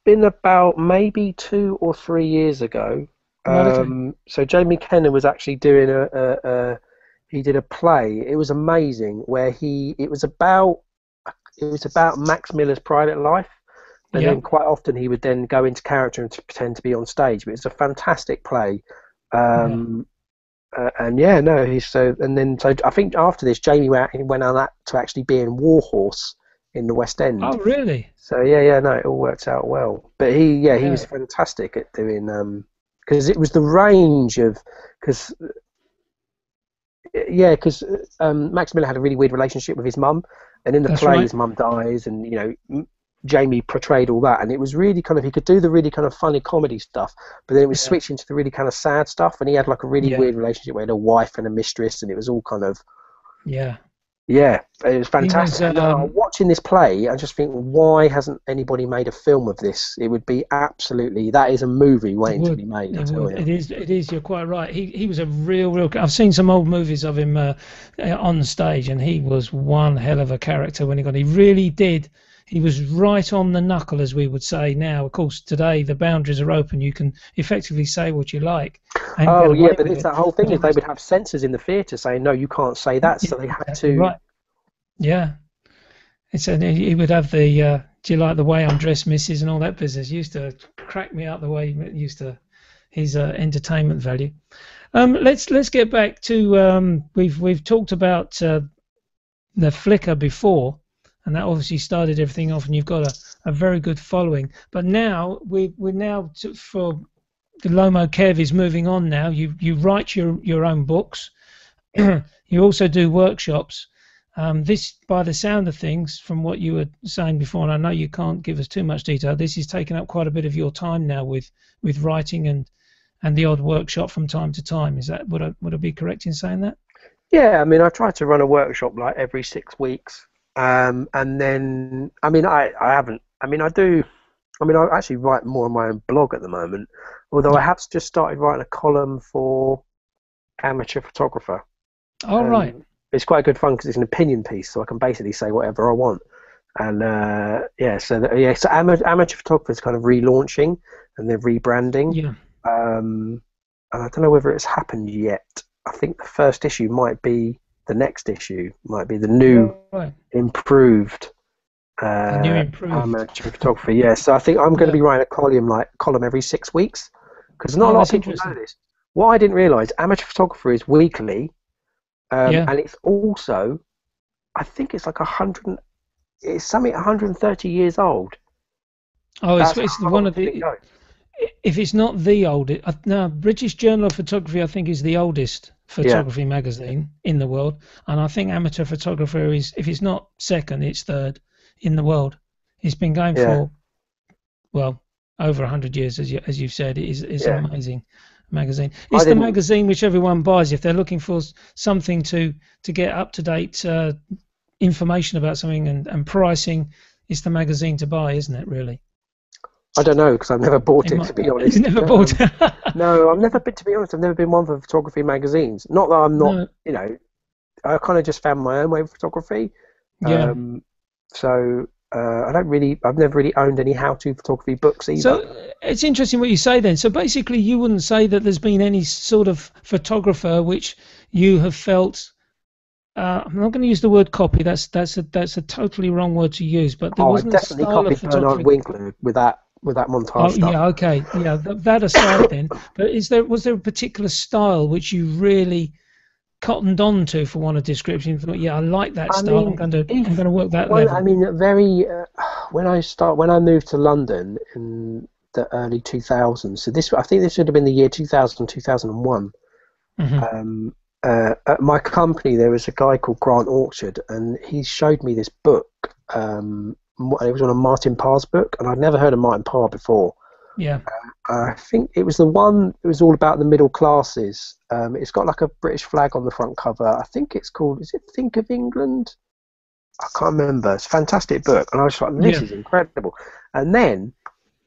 been about maybe 2 or 3 years ago. Right. Okay. So Jamie Kenner was actually doing he did a play. It was amazing where it was about Max Miller's private life, and Yeah. then quite often he would then go into character and to pretend to be on stage. But it's a fantastic play. Yeah. And yeah, no, so I think after this, Jamie went on that to actually be in Warhorse in the West End. Oh, really? So yeah, no, it all worked out well. But he Yeah. was fantastic at doing because it was the range of because Max Miller had a really weird relationship with his mum, and in the That's play right. his mum dies, and Jamie portrayed all that, and it was really kind of, he could do the really kind of funny comedy stuff, but then it was Yeah. switching to the really kind of sad stuff, and he had like a really Yeah. weird relationship where he had a wife and a mistress, and it was all kind of, Yeah. yeah, it was He was. fantastic. And watching this play, I just think, why hasn't anybody made a film of this? It would be absolutely, that is a movie waiting to be made. I tell you. It is. It is. You're quite right. He was a real. I've seen some old movies of him on stage, and he was one hell of a character when he got. He really did. He was right on the knuckle, as we would say now. Of course, today the boundaries are open. You can effectively say what you like. And Oh get yeah, away but with it's it. that whole thing is they would have censors in the theatre saying no, you can't say that, so they had Exactly to. right. Yeah. It's he would have the do you like the way I'm dressed, missus, and all that business. Used to crack me up the way he used to his entertainment value. Let's get back to we've talked about the flickr before, and that obviously started everything off, and you've got a very good following. But now we're now for the Lomo Curve is moving on now. You write your own books. You also do workshops. This, by the sound of things, from what you were saying before, and I know you can't give us too much detail, this is taking up quite a bit of your time now with writing and the odd workshop from time to time. Is that, would I be correct in saying that? Yeah, I mean, I try to run a workshop like every 6 weeks, and then I mean, I haven't. I mean, I do. I mean, I actually write more on my own blog at the moment, although I have just started writing a column for Amateur Photographer. All right. It's quite good fun because it's an opinion piece, so I can basically say whatever I want. And so Amateur Photographer is kind of relaunching and they're rebranding. Yeah. And I don't know whether it's happened yet. I think the first issue might be the next issue, might be the new improved Amateur Photographer. Yeah, so I think I'm going to be writing a column every 6 weeks, because not a lot of people know this. What I didn't realise, Amateur Photographer is weekly, and it's also, I think it's like 130 years old. Oh, it's one of the. If it's not the oldest, no, British Journal of Photography, I think, is the oldest photography magazine in the world, and I think Amateur Photographer is, if it's not second, it's third in the world. It's been going for, well, over 100 years, as you've said. It's an amazing magazine. It's the magazine which everyone buys if they're looking for something to get up to date information about something and pricing. It's the magazine to buy, isn't it? Really. I don't know, because I've never bought it, to be honest. You've never bought it? No, to be honest, I've never been one for photography magazines. Not that I'm not, you know, I kind of just found my own way of photography. Yeah. I've never really owned any how-to photography books either. So it's interesting what you say then. So basically you wouldn't say that there's been any sort of photographer which you have felt, I'm not going to use the word copy, that's a totally wrong word to use, but there wasn't I definitely copied Bernard Winkler with that montage stuff. Yeah, okay. Yeah, that aside then. But was there a particular style which you really cottoned on to, for want of description? You thought, yeah, I like that style. I'm going to work that level. I mean, when I moved to London in the early 2000s. So I think this would have been the year 2000, 2001. Mm-hmm. At my company, there was a guy called Grant Orchard, and he showed me this book. It was on a Martin Parr's book, and I'd never heard of Martin Parr before. Yeah. I think it was the one. It was all about the middle classes. It's got like a British flag on the front cover. I think it's called. Is it Think of England? I can't remember. It's a fantastic book, and I was like, "This is incredible." And then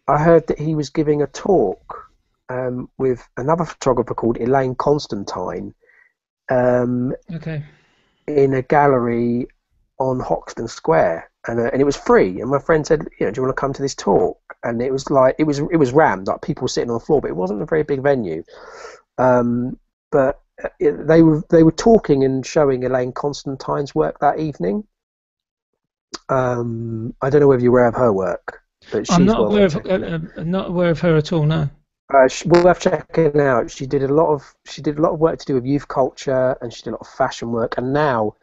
I heard that he was giving a talk with another photographer called Elaine Constantine. Okay. In a gallery on Hoxton Square, and it was free. And my friend said, "Do you want to come to this talk?" And it was like it was rammed, like people were sitting on the floor, but it wasn't a very big venue. But they were talking and showing Elaine Constantine's work that evening. I don't know whether you're aware of her work, but she's I'm not aware of her at all. No. Worth checking out. She did a lot of work to do with youth culture, and she did a lot of fashion work. And now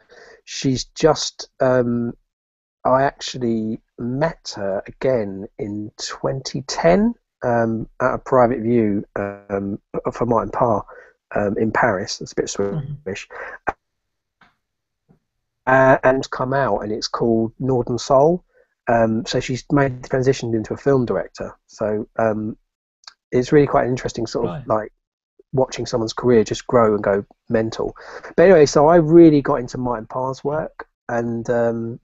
she's just. I actually met her again in 2010 at a private view for Martin Parr in Paris. It's a bit Swedish. And come out, and it's called Northern Soul. So she's made the transition into a film director. So it's really quite an interesting sort of like watching someone's career just grow and go mental. But anyway, so I really got into Martin Parr's work. And I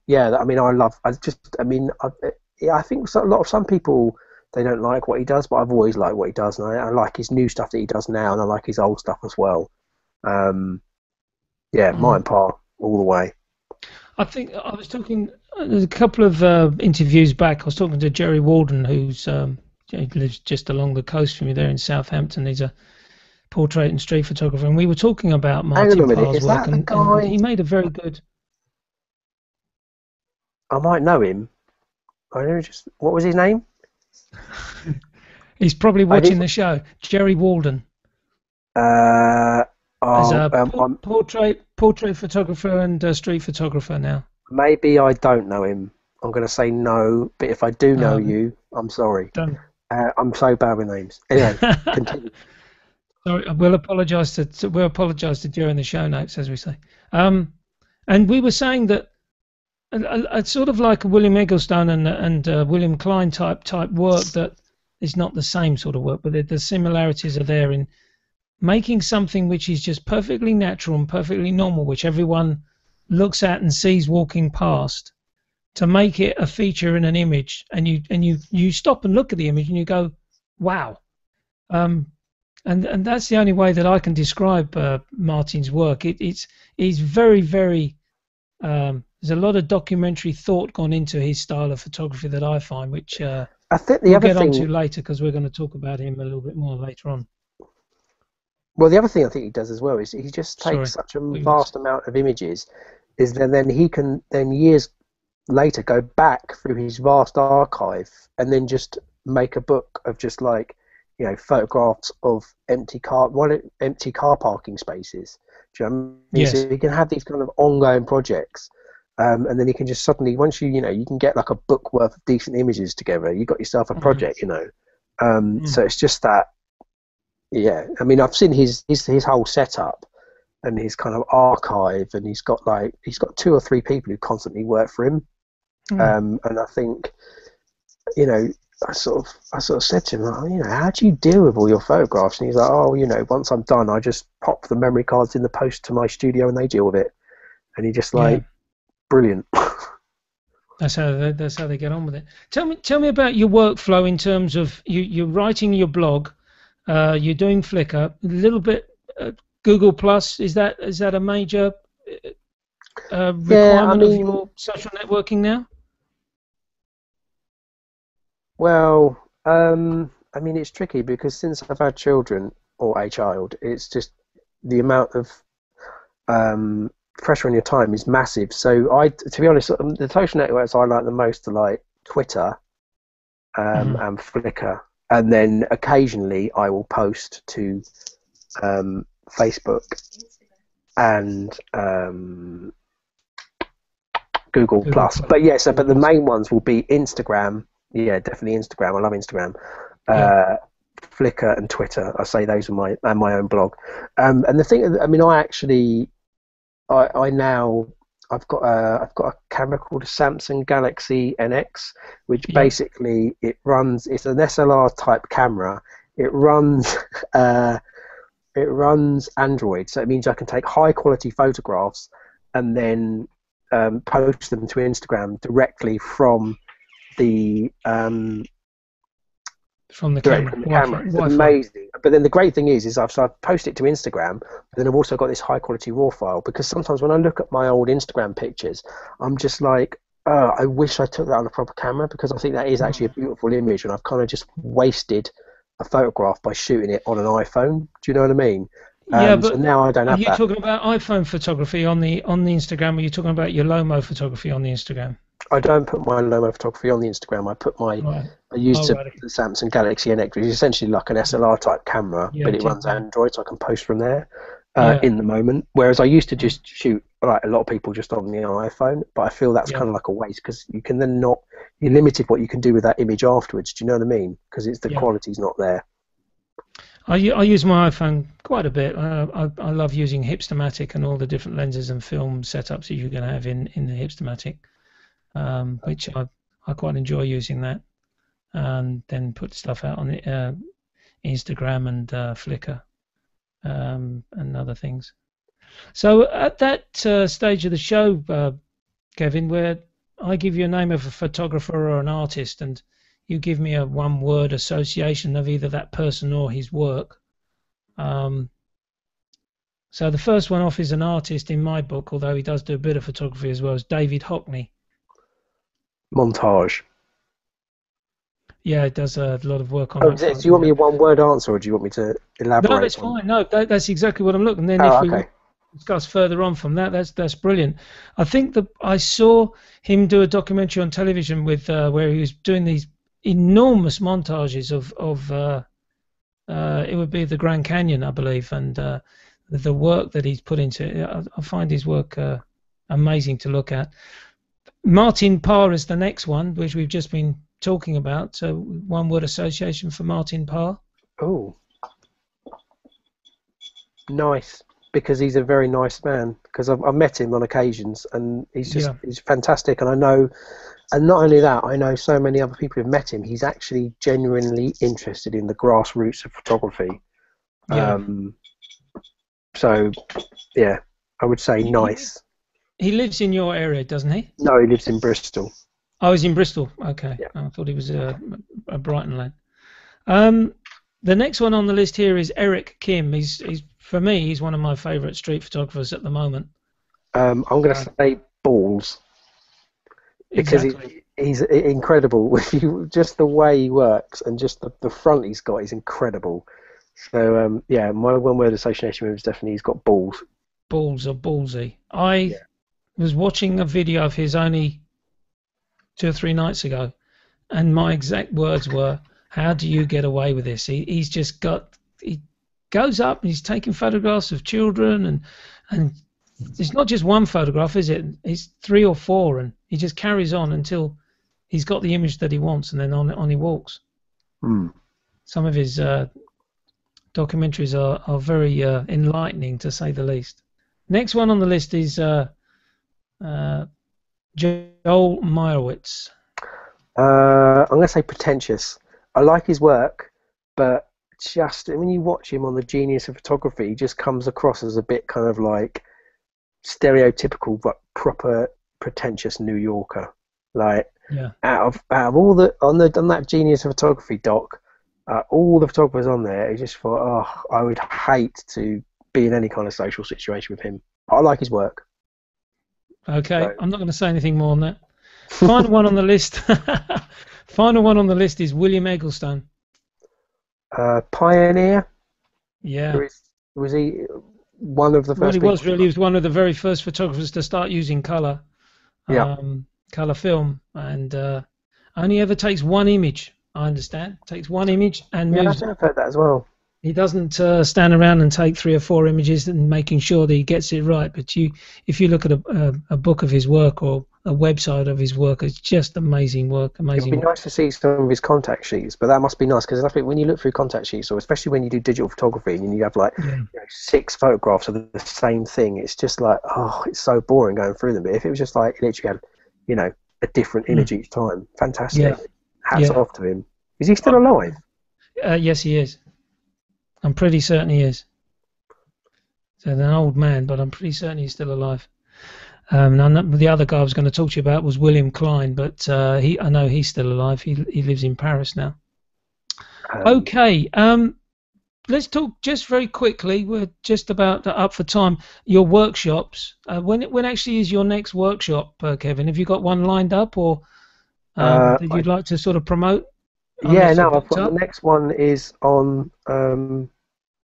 think some people, they don't like what he does, but I've always liked what he does, and I like his new stuff that he does now, and I like his old stuff as well. Martin Parr all the way. I think I was talking a couple of interviews back. I was talking to Jerry Walden, who's he lives just along the coast from me there in Southampton. He's a portrait and street photographer, and we were talking about Martin Parr's work, and he made a very good. I might know him. What was his name? He's probably watching the show. Jerry Walden. As a portrait photographer and street photographer now. Maybe I don't know him. I'm going to say no, but if I do know you, I'm sorry. I'm so bad with names. Anyway, continue. Sorry, we'll apologise to Jerry in the show notes, as we say. And we were saying that a sort of like a William Eggleston and William Klein type work that is not the same sort of work, but the similarities are there in making something which is just perfectly natural and perfectly normal, which everyone looks at and sees walking past, to make it a feature in an image, and you stop and look at the image and you go, wow. And that's the only way that I can describe Martin's work. It's very, very. There's a lot of documentary thought gone into his style of photography that I find, which I think we'll get onto later, because we're going to talk about him a little bit more later on. Well, the other thing I think he does as well is he just takes such a vast amount of images, then he can years later go back through his vast archive and then just make a book of just like, you know, photographs of empty car parking spaces. Do you know what I mean? Yes. So he can have these kind of ongoing projects, and then he can just suddenly, once you can get like a book worth of decent images together, you got yourself a project, you know. So it's just that. Yeah, I mean, I've seen his whole setup and his kind of archive, and he's got 2 or 3 people who constantly work for him. And I think, you know, I sort of said to him, oh, you know, how do you deal with all your photographs? And he's like, oh, you know, once I'm done, I just pop the memory cards in the post to my studio and they deal with it. And he just brilliant. That's how they get on with it. Tell me about your workflow in terms of you're writing your blog. You're doing Flickr, a little bit Google Plus. Is that a major requirement of your social networking now? Well, I mean, it's tricky because since I've had children or a child, it's just the amount of pressure on your time is massive. So to be honest, the social networks I like the most are like Twitter and Flickr. And then occasionally I will post to Facebook and Google Plus. But but the main ones will be Instagram. Yeah, definitely Instagram. I love Instagram. Flickr and Twitter. I say those are my own blog. And the thing, I mean, I've got a camera called a Samsung Galaxy NX, which basically it's an SLR type camera. It runs Android, so it means I can take high quality photographs and then post them to Instagram directly from the camera. It's amazing. But then the great thing is I've posted it to Instagram, but then I've also got this high quality raw file, because sometimes when I look at my old Instagram pictures, I'm just like, oh, I wish I took that on a proper camera, because I think that is actually a beautiful image, and I've kind of just wasted a photograph by shooting it on an iPhone. Do you know what I mean? But so now I don't have that. Are you talking about iPhone photography on the Instagram, or are you talking about your Lomo photography on the Instagram? I don't put my Lomo photography on the Instagram. I put I use the Samsung Galaxy NX, which is essentially like an SLR type camera, but it runs Android, so I can post from there in the moment. Whereas I used to just shoot like a lot of people just on the iPhone, but I feel that's kind of like a waste, because you can then you're limited what you can do with that image afterwards. Do you know what I mean? Because the quality's not there. I use my iPhone quite a bit. I love using Hipstamatic and all the different lenses and film setups that you can have in the Hipstamatic. Which I quite enjoy using that, and then put stuff out on the Instagram and Flickr and other things. So at that stage of the show, Kevin, where I give you a name of a photographer or an artist, and you give me a one-word association of either that person or his work. So the first one off is an artist in my book, although he does do a bit of photography as well, is David Hockney. Montage. Yeah, it does a lot of work on that. Do you want me a one-word answer, or do you want me to elaborate? No, that's fine. No, that's exactly what I'm looking. And then we discuss further on from that, that's brilliant. I think that I saw him do a documentary on television with where he was doing these enormous montages of it would be the Grand Canyon, I believe, and the work that he's put into it. I find his work amazing to look at. Martin Parr is the next one, which we've just been talking about. So one word association for Martin Parr. Oh, nice. because he's a very nice man. Because I've met him on occasions, and he's fantastic. And I know, and not only that, I know so many other people who've met him. He's actually genuinely interested in the grassroots of photography. Yeah. So, yeah, I would say nice. He lives in your area, doesn't he? No, he lives in Bristol. Oh, he's in Bristol. Okay. Yeah. I thought he was a Brighton lad. The next one on the list here is Eric Kim. He's for me, he's one of my favourite street photographers at the moment. I'm going to say balls, because he's incredible. Just the way he works and just the front he's got is incredible. So yeah, my one-word association with him is definitely he's got balls. Balls are ballsy. I was watching a video of his only 2 or 3 nights ago, and my exact words were, "How do you get away with this?" He goes up and he's taking photographs of children, and it's not just one photograph, is it? It's 3 or 4, and he just carries on until he's got the image that he wants, and then on he walks. Some of his documentaries are very enlightening, to say the least. Next one on the list is Joel Meyerowitz. I'm going to say pretentious. I like his work, but just when you watch him on The Genius of Photography, he just comes across as a bit kind of like stereotypical but proper pretentious New Yorker. Like out of all on that Genius of Photography doc, all the photographers on there, I just thought, oh, I would hate to be in any kind of social situation with him. I like his work. Okay, so. I'm not going to say anything more on that. Final one on the list. Final one on the list is William Egglestone. Pioneer. Yeah. Was he one of the first? Well, he was one of the very first photographers to start using colour. Colour film, and only ever takes one image. I understand. Takes one image and moves. I've heard that as well. He doesn't stand around and take 3 or 4 images and making sure that he gets it right. But if you look at a book of his work or a website of his work, it's just amazing work. Amazing. It'd be nice to see some of his contact sheets, but that must be nice, because when you look through contact sheets, or especially when you do digital photography and you have like 6 photographs of the same thing, it's just like, oh, it's so boring going through them. But if it was just like literally had, a different image each time, fantastic. Yeah. Hats off to him. Is he still alive? Yes, he is. I'm pretty certain he is. So an old man, but I'm pretty certain he's still alive. The other guy I was going to talk to you about was William Klein, but I know he's still alive. He lives in Paris now. Okay, let's talk just very quickly. We're just about up for time. Your workshops. When actually is your next workshop, Kevin? Have you got one lined up, or that you'd like to sort of promote? Yeah, no, I've got the next one is on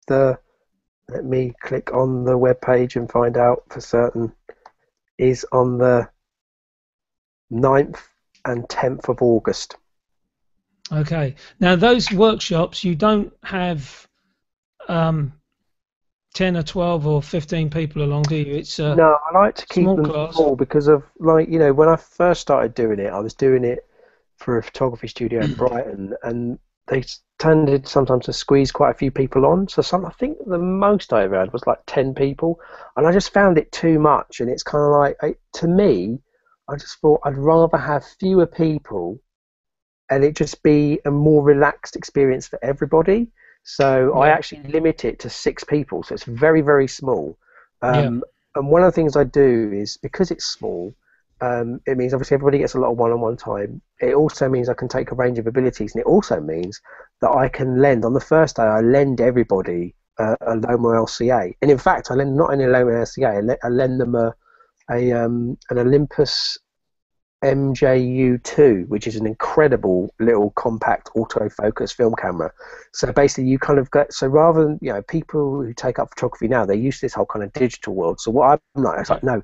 let me click on the web page and find out for certain, is on the 9th and 10th of August. Okay. Now those workshops, you don't have 10 or 12 or 15 people along, do you? It's no, I like to keep them class. small, because of, like, when I first started doing it, I was doing it for a photography studio in Brighton, and they tended sometimes to squeeze quite a few people on. So I think the most I ever had was like 10 people, and I just found it too much. And it's kind of like, to me, I just thought I'd rather have fewer people and it just be a more relaxed experience for everybody. So I actually limit it to 6 people, so it's very, very small. And one of the things I do is, because it's small, it means obviously everybody gets a lot of one-on-one time. It also means I can take a range of abilities, and it also means that I can lend, on the first day, I lend everybody a Lomo LCA. And in fact, I lend not only a Lomo LCA, I lend them an Olympus MJU2, which is an incredible little compact autofocus film camera. So basically you kind of get, so rather than, people who take up photography now, they use this whole kind of digital world. So what I'm like, it's like, no,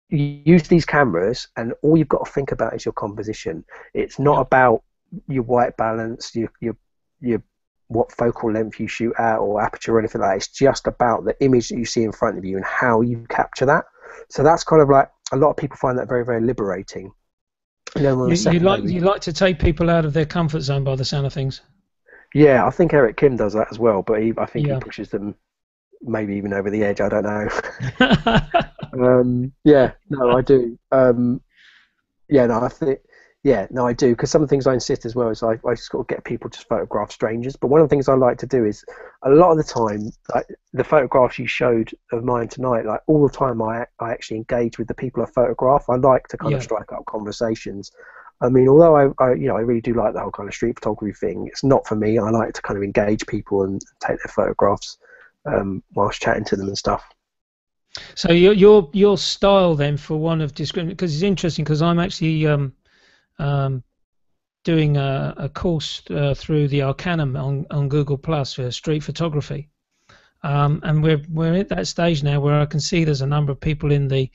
you use these cameras and all you've got to think about is your composition. It's not about your white balance, your what focal length you shoot at or aperture or anything like that. It's just about the image that you see in front of you and how you capture that. So that's kind of like, a lot of people find that very, very liberating. And then you like to take people out of their comfort zone, by the sound of things. Yeah, I think Eric Kim does that as well, but I think he pushes them maybe even over the edge. I don't know. Yeah, no, I do. Yeah, no, I think, yeah, no, I do, because some things I insist as well is I just got to get people to photograph strangers. But one of the things I like to do is a lot of the time, like the photographs you showed of mine tonight, like all the time I actually engage with the people I photograph. I like to kind of strike up conversations. I mean, although I really do like the whole kind of street photography thing, it's not for me. I like to kind of engage people and take their photographs whilst chatting to them and stuff. So your style then, for one of description, because it's interesting, because I'm actually doing a course through the Arcanum on Google Plus for street photography, and we're at that stage now where I can see there's a number of people in the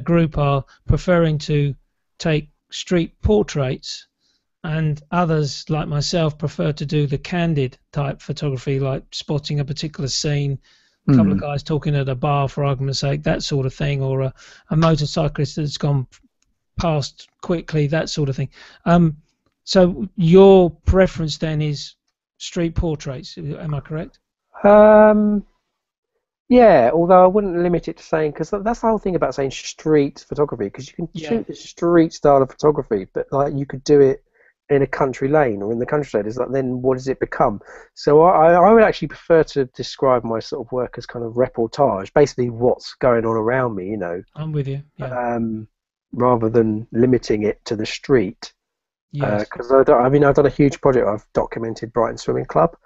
group are preferring to take street portraits, and others like myself prefer to do the candid type photography, like spotting a particular scene, a couple of guys talking at a bar for argument's sake, that sort of thing, or a motorcyclist that's gone past quickly, that sort of thing. So your preference then is street portraits, am I correct? Yeah, although I wouldn't limit it to saying, because that's the whole thing about saying street photography, because you can shoot the street style of photography, but like you could do it in a country lane or in the countryside. Is like, then what does it become? So I would actually prefer to describe my sort of work as kind of reportage, basically what's going on around me, you know. I'm with you. Yeah. Rather than limiting it to the street. Yes. Because I've done a huge project. I've documented Brighton Swimming Club.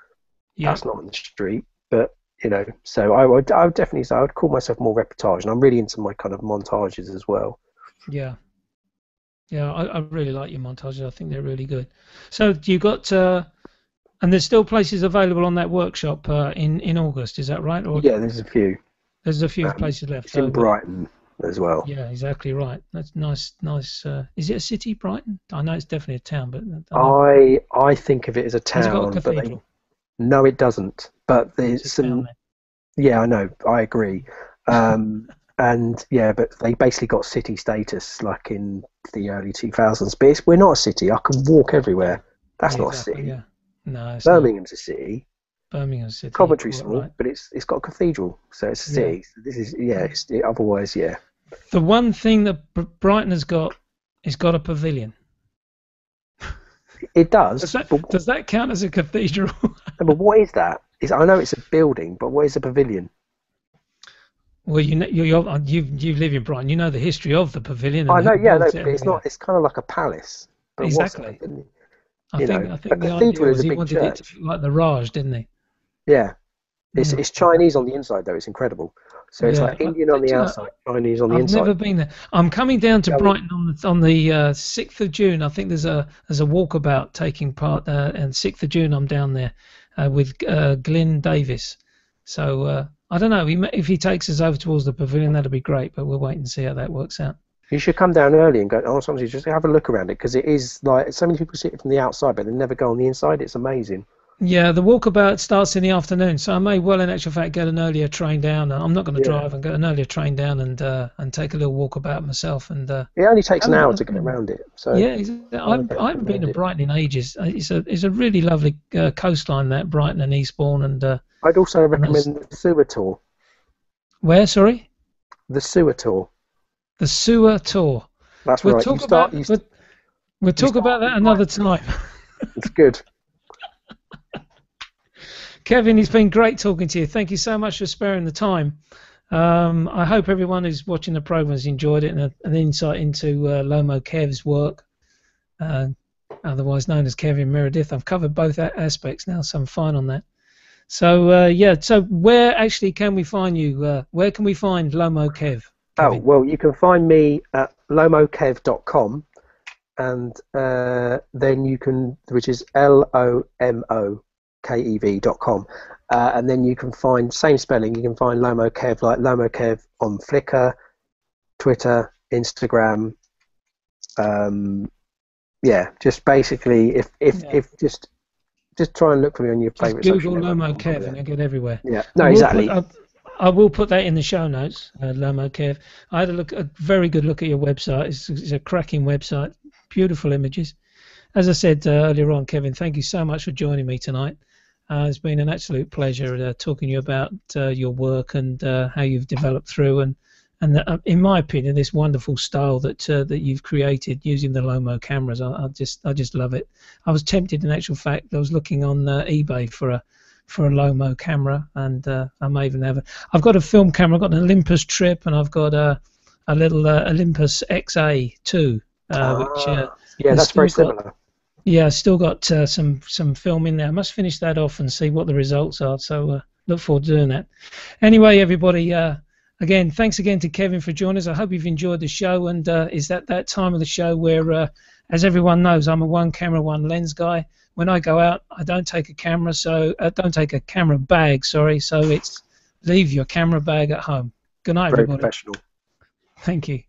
Yeah. That's not on the street, but you know. So I would definitely say I would call myself more reportage, and I'm really into my kind of montages as well. Yeah. Yeah, I really like your montages. I think they're really good. So you got, and there's still places available on that workshop in August, is that right? Or yeah, there's a few. There's a few places left. It's in Brighton as well. Yeah, exactly right. That's nice. Is it a city, Brighton? I know it's definitely a town, but I think of it as a town. Has it got a cathedral? No, it doesn't. But there's some. Yeah, I know. I agree. And yeah, but they basically got city status like in the early 2000s. But we're not a city. I can walk everywhere. That's not a city. Yeah. No, it's Birmingham's a city. Birmingham's a city. Coventry's small, right. But it's got a cathedral, so it's a city. So this is otherwise, yeah. The one thing that Brighton has got is got a pavilion. It does. Does that count as a cathedral? No, but what is that? I know it's a building, but what is a pavilion? Well, you live in Brighton. You know the history of the pavilion. I know, yeah, no, but it's not. It's kind of like a palace. But exactly. I think a cathedral is a big church. He wanted it to be like the Raj, didn't he? Yeah. It's Chinese on the inside, though. It's incredible. So it's like Indian on the outside, Chinese on the inside. I've never been there. I'm coming down to Brighton on the 6th of June. I think there's a walkabout taking part, and 6th of June I'm down there with Glyn Davis. So I don't know. If he takes us over towards the pavilion, that'd be great. But we'll wait and see how that works out. You should come down early and go. Honestly, just have a look around it, because it is like so many people see it from the outside, but they never go on the inside. It's amazing. Yeah, the walkabout starts in the afternoon, so I may well, in actual fact, get an earlier train down. I'm not going to drive and get an earlier train down and take a little walkabout myself. And it only takes an hour to get around it. So yeah, I haven't been to Brighton in ages. It's a really lovely coastline, that Brighton and Eastbourne, and I'd also recommend the sewer tour. Where? Sorry. The sewer tour. The sewer tour. That's right. We'll talk about that another time. It's good. Kevin, it's been great talking to you. Thank you so much for sparing the time. I hope everyone who's watching the program has enjoyed it, and an insight into Lomo Kev's work, otherwise known as Kevin Merredith. I've covered both aspects now, so I'm fine on that. So so where actually can we find you? Where can we find Lomo Kev? Kevin? Oh, well, you can find me at lomokev.com, and then you can, which is LOMOKEV.com, and then you can find, same spelling, you can find Lomo Kev, like Lomo Kev, on Flickr, Twitter, Instagram. Yeah, just basically, if just try and look for me on your favourite social Google network. Lomo Kev and you'll get everywhere. Yeah, no, exactly. I will put that in the show notes, Lomo Kev. I had a very good look at your website. It's a cracking website, beautiful images. As I said earlier on, Kevin, thank you so much for joining me tonight. It's been an absolute pleasure talking to you about your work and how you've developed through, and in my opinion, this wonderful style that you've created using the Lomo cameras. I just love it. I was tempted, in actual fact. I was looking on eBay for a Lomo camera, and I may even have I've got a film camera. I've got an Olympus Trip, and I've got a little Olympus XA2, which yeah, that's very similar. Yeah, I still got some film in there. I must finish that off and see what the results are. So look forward to doing that. Anyway, everybody, again, thanks again to Kevin for joining us. I hope you've enjoyed the show. And is that time of the show where, as everyone knows, I'm a one camera, one lens guy. When I go out, I don't take a camera, don't take a camera bag. Sorry, so it's leave your camera bag at home. Good night, everybody. Very professional. Thank you.